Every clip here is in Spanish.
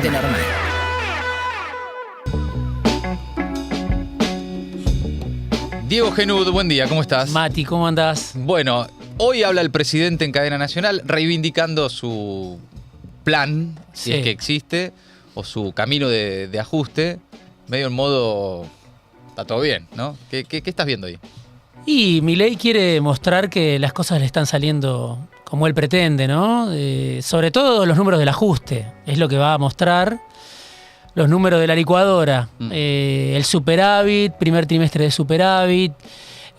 gente normal. Diego Genud, buen día, ¿cómo estás? Mati, ¿cómo andás? Bueno, hoy habla el presidente en cadena nacional reivindicando su plan, si es que existe, o su camino de ajuste, medio en modo, está todo bien, ¿no? ¿Qué estás viendo ahí? Y Milei quiere mostrar que las cosas le están saliendo como él pretende, ¿no? Sobre todo los números del ajuste, es lo que va a mostrar. Los números de la licuadora, el superávit, primer trimestre de superávit.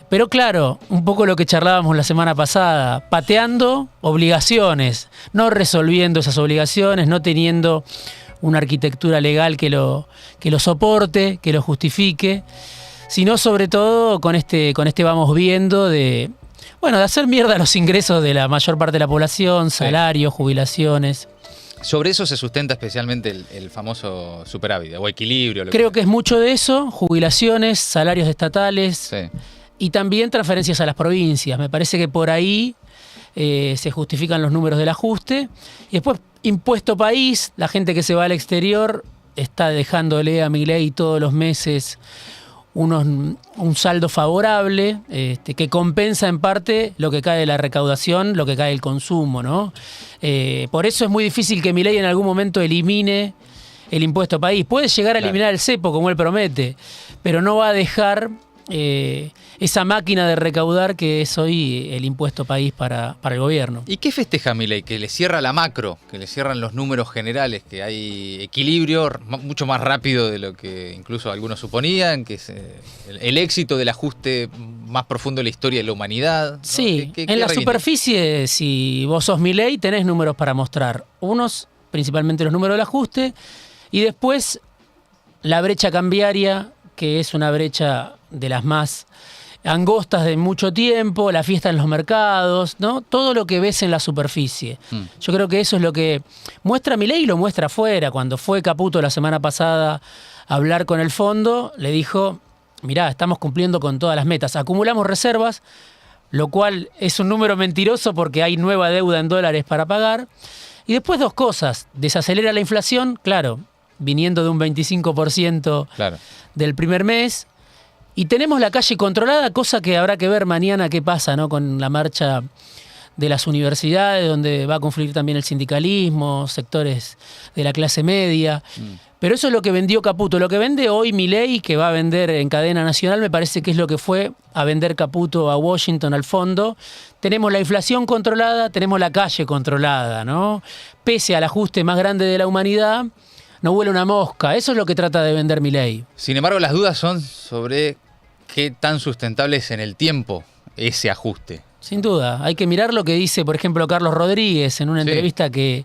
Pero claro, un poco lo que charlábamos la semana pasada, pateando obligaciones, no resolviendo esas obligaciones, no teniendo una arquitectura legal que lo soporte, que lo justifique, sino sobre todo con este vamos viendo de hacer mierda a los ingresos de la mayor parte de la población, salarios, jubilaciones. Sobre eso se sustenta especialmente el famoso superávit o equilibrio. Creo que es mucho de eso, jubilaciones, salarios estatales y también transferencias a las provincias. Me parece que por ahí se justifican los números del ajuste. Y después, impuesto país, la gente que se va al exterior está dejándole a Milei todos los meses un saldo favorable que compensa en parte lo que cae de la recaudación, lo que cae del consumo, ¿no? Por eso es muy difícil que Milei en algún momento elimine el impuesto país. Puede llegar a eliminar el cepo, como él promete, pero no va a dejar esa máquina de recaudar que es hoy el impuesto país para el gobierno. ¿Y qué festeja Milei? Que le cierra la macro, que le cierran los números generales, que hay equilibrio mucho más rápido de lo que incluso algunos suponían, que es el éxito del ajuste más profundo de la historia de la humanidad, ¿no? Sí, en la superficie, si vos sos Milei, tenés números para mostrar. Unos, principalmente los números del ajuste, y después la brecha cambiaria, que es una brecha de las más angostas de mucho tiempo, la fiesta en los mercados, ¿no? Todo lo que ves en la superficie. Yo creo que eso es lo que muestra Milei y lo muestra afuera. Cuando fue Caputo la semana pasada a hablar con el fondo, le dijo, mirá, estamos cumpliendo con todas las metas. Acumulamos reservas, lo cual es un número mentiroso porque hay nueva deuda en dólares para pagar. Y después dos cosas, desacelera la inflación, claro, viniendo de un 25% del primer mes. Y tenemos la calle controlada, cosa que habrá que ver mañana qué pasa, ¿no? Con la marcha de las universidades, donde va a confluir también el sindicalismo, sectores de la clase media. Pero eso es lo que vendió Caputo. Lo que vende hoy Milei, que va a vender en cadena nacional, me parece que es lo que fue a vender Caputo a Washington al fondo. Tenemos la inflación controlada, tenemos la calle controlada, ¿no? Pese al ajuste más grande de la humanidad, no huele una mosca. Eso es lo que trata de vender Milei. Sin embargo, las dudas son sobre qué tan sustentable es en el tiempo ese ajuste. Sin duda. Hay que mirar lo que dice, por ejemplo, Carlos Rodríguez en una entrevista que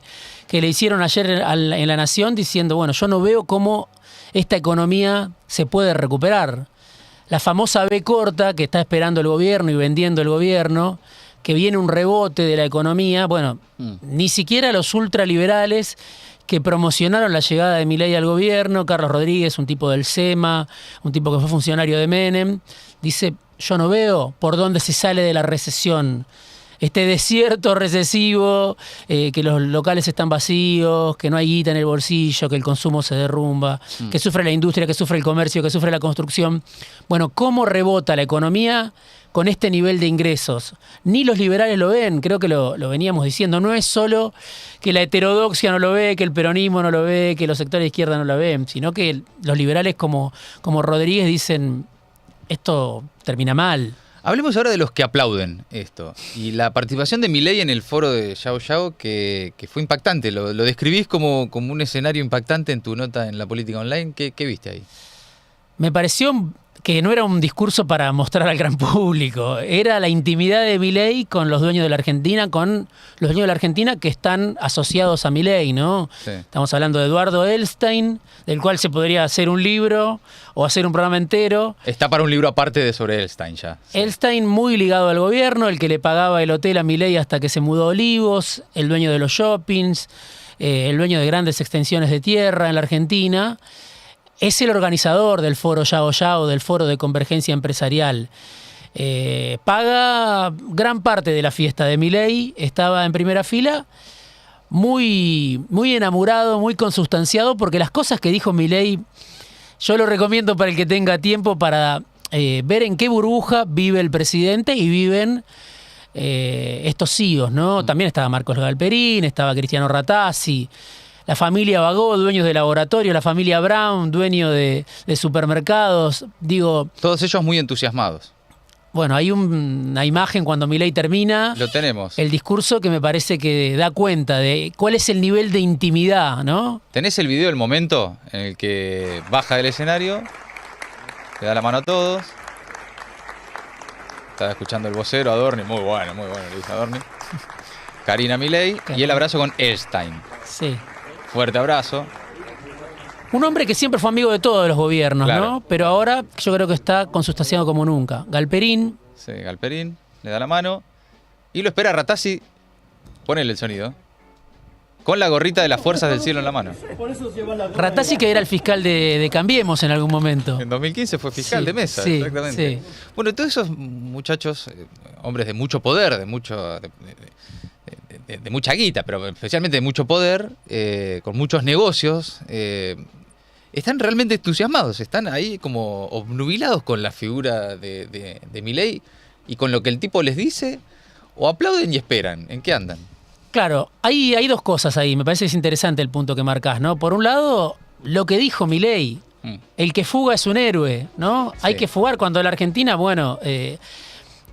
le hicieron ayer en La Nación diciendo, bueno, yo no veo cómo esta economía se puede recuperar. La famosa B corta que está esperando el gobierno y vendiendo el gobierno, que viene un rebote de la economía, bueno, ni siquiera los ultraliberales que promocionaron la llegada de Milei al gobierno, Carlos Rodríguez, un tipo del SEMA, un tipo que fue funcionario de Menem, dice, yo no veo por dónde se sale de la recesión. Este desierto recesivo, que los locales están vacíos, que no hay guita en el bolsillo, que el consumo se derrumba, que sufre la industria, que sufre el comercio, que sufre la construcción. Bueno, ¿cómo rebota la economía con este nivel de ingresos? Ni los liberales lo ven, creo que lo veníamos diciendo. No es solo que la heterodoxia no lo ve, que el peronismo no lo ve, que los sectores de izquierda no lo ven, sino que los liberales como Rodríguez dicen, esto termina mal. Hablemos ahora de los que aplauden esto. Y la participación de Milei en el foro de Yao Yao, que fue impactante. Lo describís como un escenario impactante en tu nota en La Política Online. ¿Qué viste ahí? Me pareció que no era un discurso para mostrar al gran público. Era la intimidad de Milei con los dueños de la Argentina, con los dueños de la Argentina que están asociados a Milei, ¿no? Sí. Estamos hablando de Eduardo Elstein, del cual se podría hacer un libro o hacer un programa entero. Está para un libro aparte sobre Elstein ya. Sí. Elstein muy ligado al gobierno, el que le pagaba el hotel a Milei hasta que se mudó a Olivos, el dueño de los shoppings, el dueño de grandes extensiones de tierra en la Argentina. Es el organizador del foro Yao Yao, del foro de convergencia empresarial. Paga gran parte de la fiesta de Milei, estaba en primera fila. muy, muy enamorado, muy consustanciado, porque las cosas que dijo Milei, yo lo recomiendo para el que tenga tiempo para ver en qué burbuja vive el presidente y viven estos CEOs, ¿no? También estaba Marcos Galperín, estaba Cristiano Ratazzi, la familia Bagó, dueños de laboratorio, la familia Brown, dueño de supermercados. Digo, todos ellos muy entusiasmados. Bueno, hay una imagen cuando Milei termina Lo tenemos. el discurso que me parece que da cuenta de cuál es el nivel de intimidad, ¿no? ¿Tenés el video del momento en el que baja del escenario, le da la mano a todos? Estaba escuchando el vocero, Adorni, muy bueno Luis Adorni. Karina Milei y el abrazo con Elstein. Sí. Fuerte abrazo. Un hombre que siempre fue amigo de todos los gobiernos, Claro. ¿no? Pero ahora yo creo que está consustanciado como nunca. Galperín. Sí, Galperín le da la mano y lo espera Ratazzi. Ponele el sonido. Con la gorrita de las fuerzas del cielo en la mano. Ratazzi, que era el fiscal de Cambiemos en algún momento. En 2015 fue fiscal Sí, de mesa, sí, exactamente. sí. Bueno, todos esos muchachos, hombres de mucho poder, de mucha guita, pero especialmente de mucho poder, con muchos negocios, están realmente entusiasmados, están ahí como obnubilados con la figura de Milei y con lo que el tipo les dice, o aplauden y esperan. ¿En qué andan? Claro, hay dos cosas ahí. Me parece que es interesante el punto que marcás, ¿no? Por un lado, lo que dijo Milei, el que fuga es un héroe, ¿no? Sí. Hay que fugar cuando la Argentina, bueno,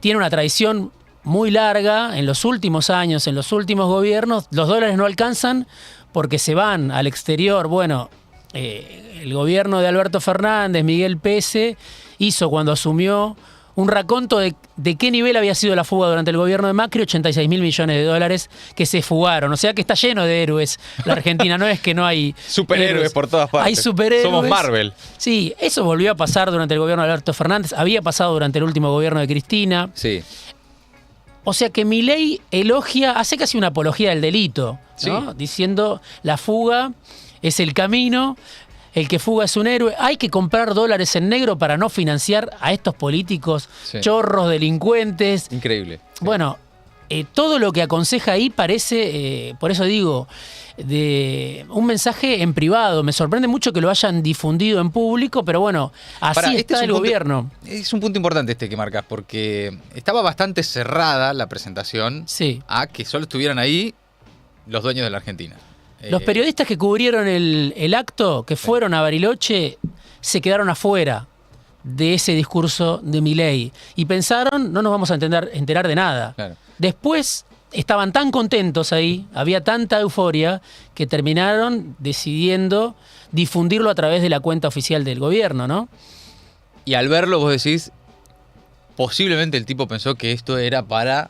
tiene una tradición muy larga en los últimos años, en los últimos gobiernos. Los dólares no alcanzan porque se van al exterior. Bueno, el gobierno de Alberto Fernández, Miguel Pese, hizo cuando asumió un raconto de qué nivel había sido la fuga durante el gobierno de Macri, 86.000 millones de dólares que se fugaron. O sea que está lleno de héroes la Argentina, no es que no hay Superhéroes héroes. por todas partes. Hay superhéroes. Somos Marvel. Sí, eso volvió a pasar durante el gobierno de Alberto Fernández, había pasado durante el último gobierno de Cristina. Sí. O sea que Milei elogia, hace casi una apología del delito, ¿no? Sí. Diciendo la fuga es el camino, el que fuga es un héroe. Hay que comprar dólares en negro para no financiar a estos políticos, Sí. chorros, delincuentes. Increíble. Sí. Bueno, todo lo que aconseja ahí parece, por eso digo, de un mensaje en privado. Me sorprende mucho que lo hayan difundido en público, pero bueno, así Pará, está es el un punto- gobierno. Es un punto importante este que marcas, porque estaba bastante cerrada la presentación Sí. a que solo estuvieran ahí los dueños de la Argentina. Los periodistas que cubrieron el acto, que fueron a Bariloche, se quedaron afuera de ese discurso de Milei y pensaron, no nos vamos a enterar de nada. Claro. Después estaban tan contentos ahí, había tanta euforia, que terminaron decidiendo difundirlo a través de la cuenta oficial del gobierno, ¿no? Y al verlo vos decís, posiblemente el tipo pensó que esto era para...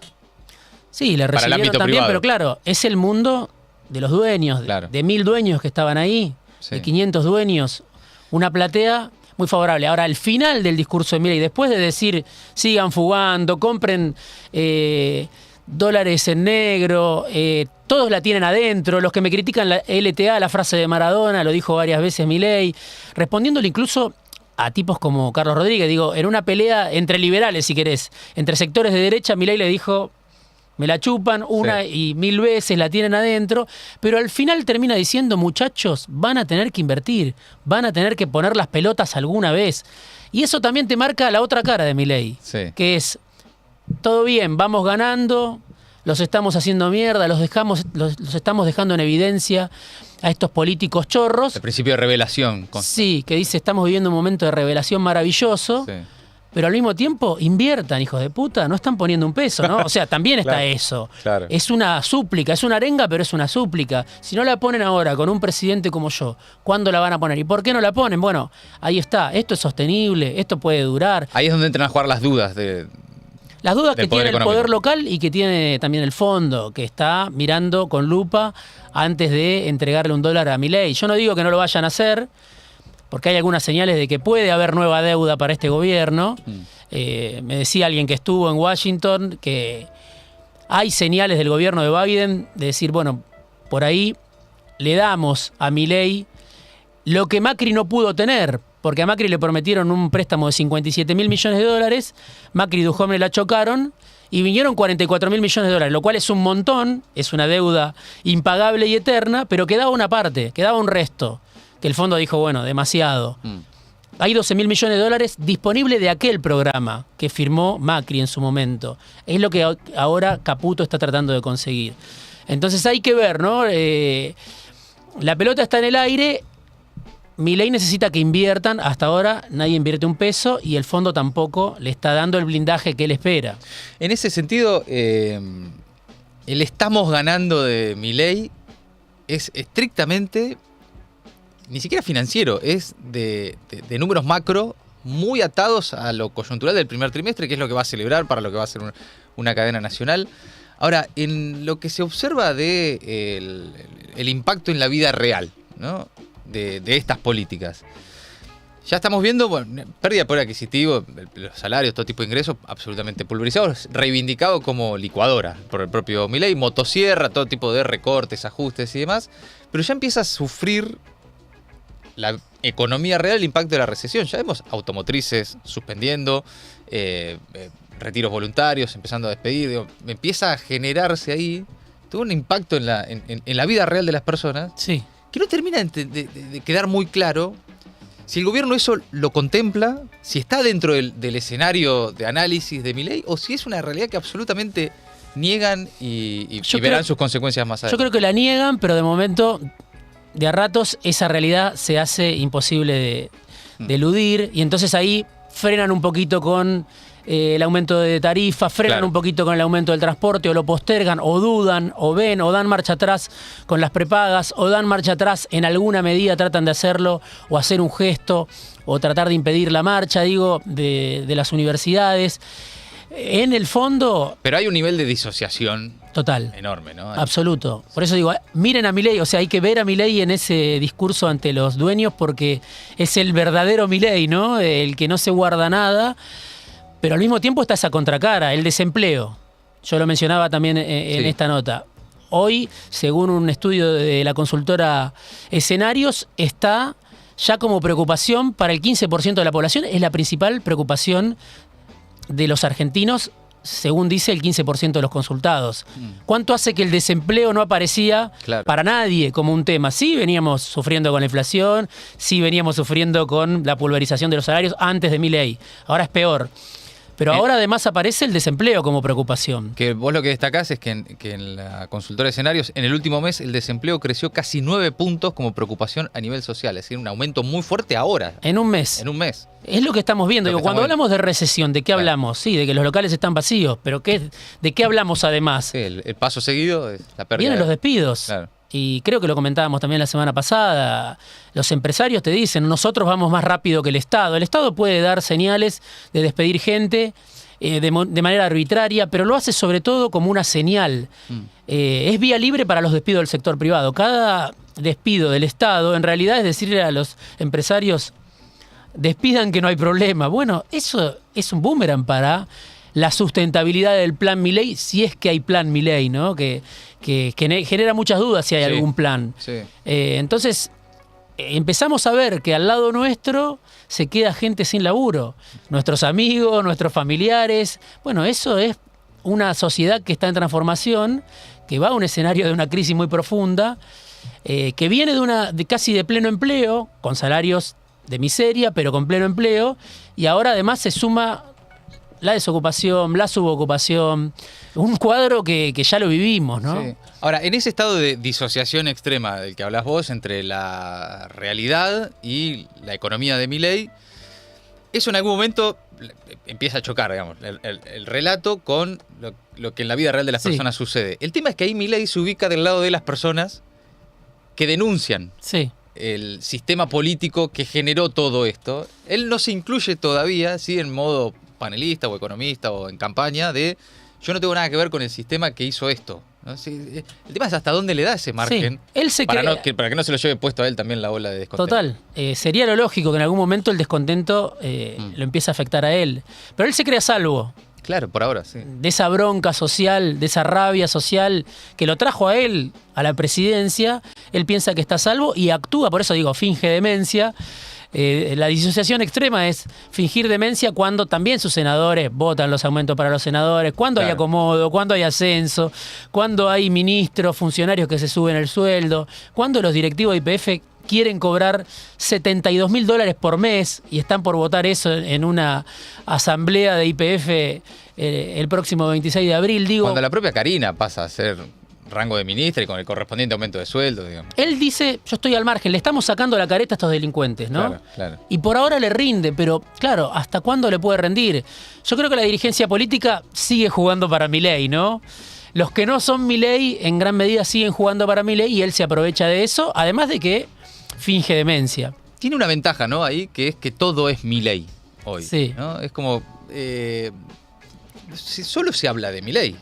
Sí, le Para el recibieron ámbito también, privado. pero claro, es el mundo de los dueños, Claro. de 1000 dueños que estaban ahí, Sí. de 500 dueños, una platea muy favorable. Ahora, al final del discurso de Milei, después de decir, sigan fugando, compren dólares en negro, todos la tienen adentro, los que me critican la LTA, la frase de Maradona, lo dijo varias veces Milei, respondiéndole incluso a tipos como Carlos Rodríguez, digo, en una pelea entre liberales, si querés, entre sectores de derecha, Milei le dijo, me la chupan una y 1000 veces, la tienen adentro, pero al final termina diciendo, muchachos, van a tener que invertir, van a tener que poner las pelotas alguna vez. Y eso también te marca la otra cara de Milei, Sí. que es, todo bien, vamos ganando, los estamos haciendo mierda, los estamos dejando en evidencia a estos políticos chorros. El principio de revelación. Sí, que dice, estamos viviendo un momento de revelación maravilloso. Sí. Pero al mismo tiempo, inviertan, hijos de puta, no están poniendo un peso, ¿no? O sea, también está Claro, eso. claro. Es una súplica, es una arenga, pero es una súplica. Si no la ponen ahora con un presidente como yo, ¿cuándo la van a poner? ¿Y por qué no la ponen? Bueno, ahí está, esto es sostenible, esto puede durar. Ahí es donde entran a jugar las dudas de... Las dudas del que poder tiene el económico. poder local y que tiene también el fondo, que está mirando con lupa antes de entregarle un dólar a Milei. Yo no digo que no lo vayan a hacer, porque hay algunas señales de que puede haber nueva deuda para este gobierno. Me decía alguien que estuvo en Washington que hay señales del gobierno de Biden de decir, bueno, por ahí le damos a Milei lo que Macri no pudo tener, porque a Macri le prometieron un préstamo de 57.000 millones de dólares, Macri y Duhovne la chocaron y vinieron 44.000 millones de dólares, lo cual es un montón, es una deuda impagable y eterna, pero quedaba una parte, quedaba un resto, que el fondo dijo, bueno, demasiado. Hay 12.000 millones de dólares disponibles de aquel programa que firmó Macri en su momento. Es lo que ahora Caputo está tratando de conseguir. Entonces hay que ver, ¿no? La pelota está en el aire. Milei necesita que inviertan. Hasta ahora nadie invierte un peso y el fondo tampoco le está dando el blindaje que él espera. En ese sentido, el estamos ganando de Milei es estrictamente... ni siquiera financiero, es de números macro muy atados a lo coyuntural del primer trimestre, que es lo que va a celebrar, para lo que va a ser una cadena nacional. Ahora, en lo que se observa de el impacto en la vida real, ¿no? de estas políticas, ya estamos viendo pérdida de poder adquisitivo, los salarios, todo tipo de ingresos absolutamente pulverizados, reivindicado como licuadora por el propio Milei, motosierra, todo tipo de recortes, ajustes y demás, pero ya empieza a sufrir la economía real, el impacto de la recesión. Ya vemos automotrices suspendiendo, retiros voluntarios, empezando a despedir. Empieza a generarse ahí todo un impacto en la vida real de las personas, sí, que no termina de quedar muy claro si el gobierno eso lo contempla, si está dentro del escenario de análisis de Milei, o si es una realidad que absolutamente niegan y verán sus consecuencias más adelante. Yo creo que la niegan, pero de momento... de a ratos esa realidad se hace imposible de eludir y entonces ahí frenan un poquito con el aumento de tarifas, frenan un poquito con el aumento del transporte, o lo postergan, o dudan, o ven, o dan marcha atrás con las prepagas, o dan marcha atrás en alguna medida, tratan de hacerlo, o hacer un gesto, o tratar de impedir la marcha, de las universidades. En el fondo... pero hay un nivel de disociación total, enorme, ¿no? Absoluto. Por eso digo, miren a Milei, o sea, hay que ver a Milei en ese discurso ante los dueños porque es el verdadero Milei, ¿no? El que no se guarda nada, pero al mismo tiempo está esa contracara, el desempleo. Yo lo mencionaba también en esta nota. Hoy, según un estudio de la consultora Escenarios, está ya como preocupación para el 15% de la población, es la principal preocupación de los argentinos, según dice el 15% de los consultados. ¿Cuánto hace que el desempleo no aparecía para nadie como un tema? Sí veníamos sufriendo con la inflación, sí veníamos sufriendo con la pulverización de los salarios antes de Milei. Ahora es peor. Pero ahora además aparece el desempleo como preocupación. Que vos lo que destacás es que en la consultora de Escenarios, en el último mes, el desempleo creció casi 9 puntos como preocupación a nivel social. Es decir, un aumento muy fuerte ahora. En un mes. En un mes. Es lo que estamos viendo. Digo, cuando hablamos de recesión, ¿de qué hablamos? Sí, de que los locales están vacíos, pero ¿de qué hablamos además? Sí, el paso seguido es la pérdida. Vienen los despidos. Claro. Y creo que lo comentábamos también la semana pasada. Los empresarios te dicen, nosotros vamos más rápido que el Estado. El Estado puede dar señales de despedir gente de manera arbitraria, pero lo hace sobre todo como una señal. Es vía libre para los despidos del sector privado. Cada despido del Estado, en realidad, es decirle a los empresarios, despidan que no hay problema. Bueno, eso es un boomerang para la sustentabilidad del plan Milei, si es que hay plan Milei, ¿no? Que genera muchas dudas si hay algún plan. Sí. Entonces, empezamos a ver que al lado nuestro se queda gente sin laburo. Nuestros amigos, nuestros familiares. Bueno, eso es una sociedad que está en transformación, que va a un escenario de una crisis muy profunda, que viene de casi de pleno empleo, con salarios de miseria, pero con pleno empleo, y ahora además se suma la desocupación, la subocupación, un cuadro que ya lo vivimos, ¿no? Sí. Ahora, en ese estado de disociación extrema del que hablas vos entre la realidad y la economía de Milei, eso en algún momento empieza a chocar, digamos, el relato con lo que en la vida real de las personas sucede. El tema es que ahí Milei se ubica del lado de las personas que denuncian el sistema político que generó todo esto. Él no se incluye todavía, ¿sí?, en modo panelista o economista o en campaña de yo no tengo nada que ver con el sistema que hizo esto, ¿no? Sí, el tema es hasta dónde le da ese margen para que no se lo lleve puesto a él también la ola de descontento. Total. Sería lo lógico que en algún momento el descontento lo empiece a afectar a él. Pero él se cree a salvo. Claro, por ahora, sí. De esa bronca social, de esa rabia social que lo trajo a él, a la presidencia, él piensa que está a salvo y actúa, por eso digo, finge demencia. La disociación extrema es fingir demencia cuando también sus senadores votan los aumentos para los senadores, cuando hay acomodo, cuando hay ascenso, cuando hay ministros, funcionarios que se suben el sueldo, cuando los directivos de YPF quieren cobrar $72.000 por mes y están por votar eso en una asamblea de YPF el próximo 26 de abril. Digo, cuando la propia Karina pasa a ser rango de ministra y con el correspondiente aumento de sueldo, digamos. Él dice, yo estoy al margen, le estamos sacando la careta a estos delincuentes, ¿no? Claro, claro. Y por ahora le rinde, pero claro, ¿hasta cuándo le puede rendir? Yo creo que la dirigencia política sigue jugando para Milei, ¿no? Los que no son Milei en gran medida siguen jugando para Milei y él se aprovecha de eso, además de que finge demencia. Tiene una ventaja, ¿no? Ahí, que es que todo es Milei hoy. Sí. ¿No? Es como... solo se habla de Milei.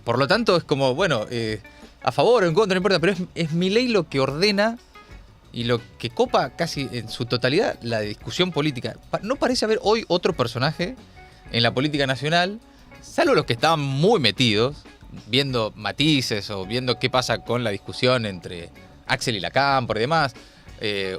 Por lo tanto, es como, bueno, a favor o en contra, no importa, pero es Milei lo que ordena y lo que copa casi en su totalidad la discusión política. No parece haber hoy otro personaje en la política nacional, salvo los que estaban muy metidos, viendo matices o viendo qué pasa con la discusión entre Axel y Lacámpora y demás,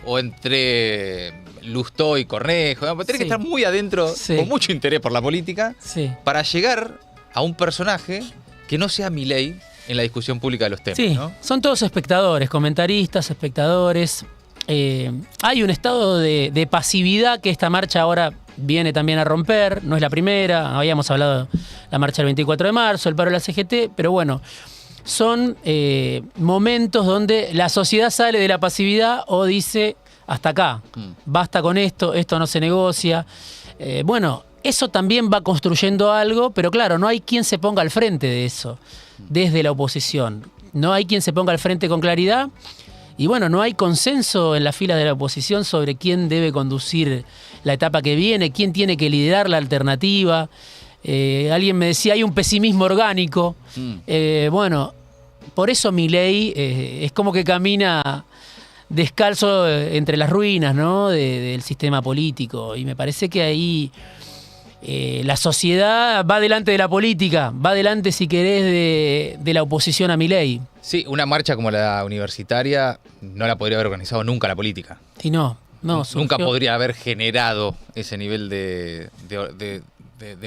o entre Lustó y Cornejo. Tiene que estar muy adentro, con mucho interés por la política, para llegar a un personaje que no sea Milei en la discusión pública de los temas. Sí, ¿no? Son todos espectadores, comentaristas, espectadores. Hay un estado de pasividad que esta marcha ahora viene también a romper. No es la primera, habíamos hablado de la marcha del 24 de marzo, el paro de la CGT, pero bueno, son momentos donde la sociedad sale de la pasividad o dice, hasta acá, basta con esto, esto no se negocia. Bueno, eso también va construyendo algo, pero claro, no hay quien se ponga al frente de eso, desde la oposición. No hay quien se ponga al frente con claridad y bueno, no hay consenso en las filas de la oposición sobre quién debe conducir la etapa que viene, quién tiene que liderar la alternativa. Alguien me decía, hay un pesimismo orgánico. Bueno, por eso Milei es como que camina descalzo entre las ruinas, ¿no? del sistema político y me parece que ahí... la sociedad va delante de la política, va delante, si querés, de la oposición a Milei. Sí, una marcha como la universitaria no la podría haber organizado nunca la política. Y no. Nunca podría haber generado ese nivel de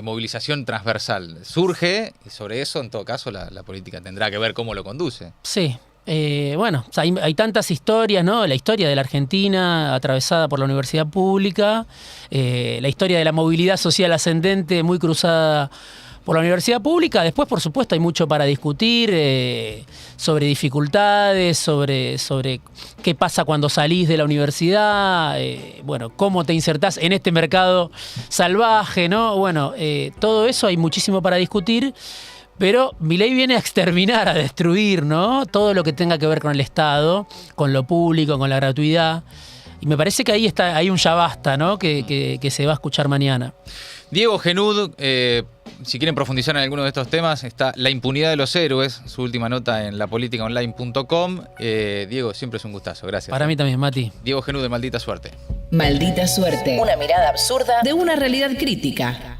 movilización transversal. Surge y sobre eso, en todo caso, la política tendrá que ver cómo lo conduce. Sí. Bueno, hay tantas historias, ¿no? La historia de la Argentina atravesada por la universidad pública, la historia de la movilidad social ascendente muy cruzada por la universidad pública. Después, por supuesto, hay mucho para discutir sobre dificultades, sobre qué pasa cuando salís de la universidad, bueno, cómo te insertás en este mercado salvaje, ¿no? Bueno, todo eso hay muchísimo para discutir. Pero Milei viene a exterminar, a destruir, ¿no? Todo lo que tenga que ver con el Estado, con lo público, con la gratuidad. Y me parece que ahí hay un ya basta, ¿no? Que se va a escuchar mañana. Diego Genud, si quieren profundizar en alguno de estos temas, está La impunidad de los héroes, su última nota en lapoliticaonline.com. Diego, siempre es un gustazo, gracias. Para mí también, Mati. Diego Genud de Maldita Suerte. Maldita Suerte. Una mirada absurda de una realidad crítica.